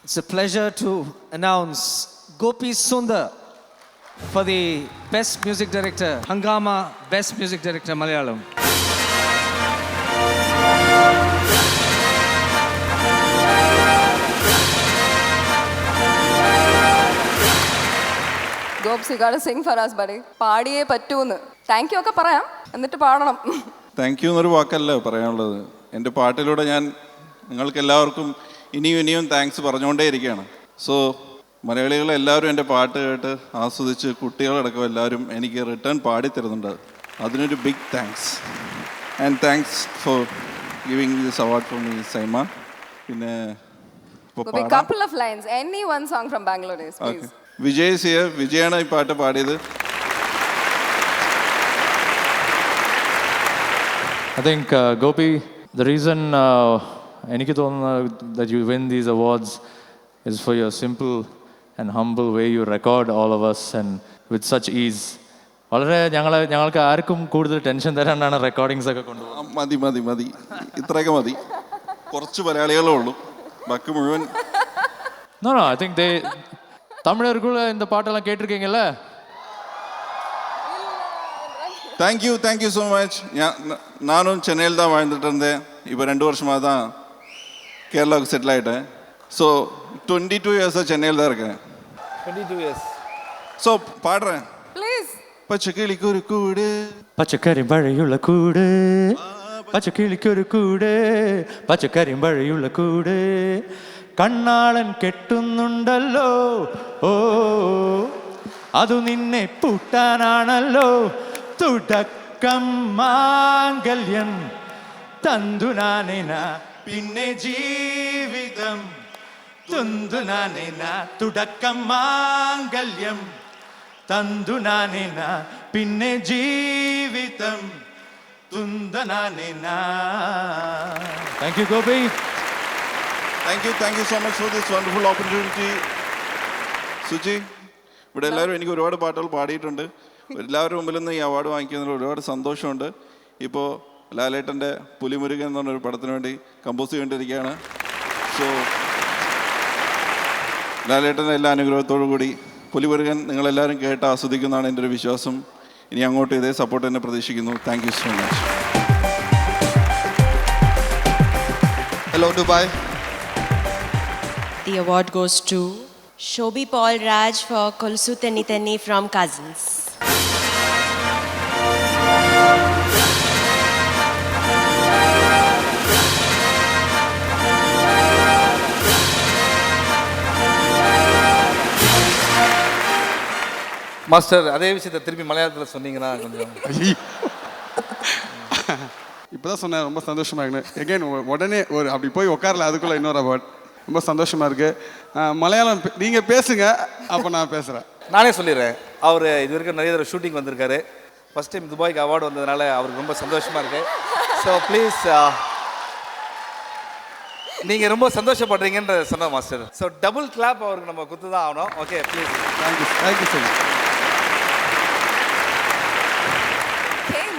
It's a pleasure to announce Gopi Sundar for the Best Music Director, Hangama Best Music Director, Malayalam. Gopes, you gotta sing for us, buddy. പാടിയേ പറ്റൂന്ന്. Thank you ഒക്കെ പറയാം, എന്നിട്ട് പാടണം. Thank you എന്നൊരു വാക്കല്ല പറയാനുള്ളത്. എൻ്റെ പാട്ടിലൂടെ ഞാൻ നിങ്ങൾക്ക് എല്ലാവർക്കും ഇനിയും താങ്ക്സ് പറഞ്ഞുകൊണ്ടേ ഇരിക്കുകയാണ്. സോ മലയാളികളെല്ലാവരും എൻ്റെ പാട്ട് കേട്ട് ആസ്വദിച്ച് കുട്ടികളടക്കം എല്ലാവരും എനിക്ക് റിട്ടേൺ പാടിത്തരുന്നുണ്ട്. അതിനൊരു big thanks. And thanks for giving this award for me, SIIMA. പിന്നെ couple of lines, any one song from Bangalore days, please. Vijay സിയ, വിജയാണ് ഈ പാട്ട് പാടിയത്. I think Gopi, the reason എനിക്ക് തോന്നുന്നു that you win these awards is for your simple and humble way you record all of us and with such ease. വളരെ ഞങ്ങൾക്ക് ആർക്കും കൂടുതൽ tension തരാനാണ് recordings ഒക്കെ കൊണ്ടുപോകുന്നത്. മതി ഇത്രയൊക്കെ മതി. കുറച്ച് മലയാളികളേ ഉള്ളൂ, ബാക്കി മുഴുവൻ. No, I think தமிழருக்குள்ள இந்த பாட்டெல்லாம் கேட்டிருக்கீங்கல்ல? Thank you so much. நானும் சென்னையில் தான் வாழ்ந்துட்டு இருந்தேன். இப்போ 2 வருஷமாக தான் கேரளாவுக்கு செட்டில் ஆகிட்டேன். ஸோ 22 இயர்ஸாக சென்னையில் தான் இருக்கேன். 22 years. ஸோ பாடுறேன். Please. பச்சைக்கிளிக்கு ஒரு கூடு, പച്ചക്കരിമ്പഴയുള്ള കൂട്, പച്ചക്കിളിക്കൊരു കൂട്, പച്ചക്കരിമ്പഴയുള്ള കൂട്, കണ്ണാളൻ കെട്ടുന്നുണ്ടല്ലോ, ഓ അതു നിന്നെ പൂട്ടാനാണല്ലോ, തുടക്കം മാംഗല്യം തന്തുനാനേന പിന്നെ ജീവിതം തുന്തുനാനേന, തുടക്കം മാംഗല്യം തന്തുനാനേന പിന്നെ ജീവിതം തുന്തനാനേന. Thank you Gopi. Thank you so much for this wonderful opportunity. Suchi, ഇവിടെ എല്ലാവരും എനിക്ക് ഒരുപാട് പാട്ടുകൾ പാടിയിട്ടുണ്ട്. എല്ലാവരും മുമ്പിൽ നിന്ന് ഈ അവാർഡ് വാങ്ങിക്കുന്നതിൽ ഒരുപാട് സന്തോഷമുണ്ട്. ഇപ്പോൾ ലാലേട്ടൻ്റെ പുലിമുരുകൻ എന്ന് പറഞ്ഞൊരു പടത്തിന് വേണ്ടി കമ്പോസ് ചെയ്തുകൊണ്ടിരിക്കുകയാണ്. സോ ലാലേട്ടൻ്റെ എല്ലാ അനുഗ്രഹത്തോടു കൂടി പുലിമുരുകൻ നിങ്ങളെല്ലാവരും കേട്ട് ആസ്വദിക്കുന്നതാണ് എൻ്റെ ഒരു വിശ്വാസം. ഇനി അങ്ങോട്ട് ഇതേ സപ്പോർട്ട് തന്നെ പ്രതീക്ഷിക്കുന്നു. Thank you so much. Hello Dubai. The award goes to Shobhi Paul Raj for Kolsu Tenni Tenni from Cousins. Master, அதே விஷயத்தை திருப்பி மலையாளத்தில் சொன்னீங்கன்னா கொஞ்சம். இப்போ தான் சொன்னேன், ரொம்ப சந்தோஷமாக இருக்கு. எகைன் உடனே ஒரு அப்படி போய் உட்காரல, அதுக்குள்ளே இன்னொரு அவார்ட். ரொம்ப சந்தோஷமாக இருக்குது. மலையாளம் நீங்கள் பேசுங்க, அப்போ நான் பேசுகிறேன். நானே சொல்லிடுறேன். அவர் இது வரைக்கும் நிறைய தடவை ஷூட்டிங் வந்திருக்காரு. ஃபஸ்ட் டைம் துபாய்க்கு அவார்டு வந்ததுனால அவருக்கு ரொம்ப சந்தோஷமாக இருக்குது. ஸோ ப்ளீஸ், நீங்கள் ரொம்ப சந்தோஷப்படுறீங்கன்ற சொன்னோம் மாஸ்டர். ஸோ டபுள் கிளாப் அவருக்கு நம்ம குத்து தான் ஆகணும். Okay please. Thank you so much.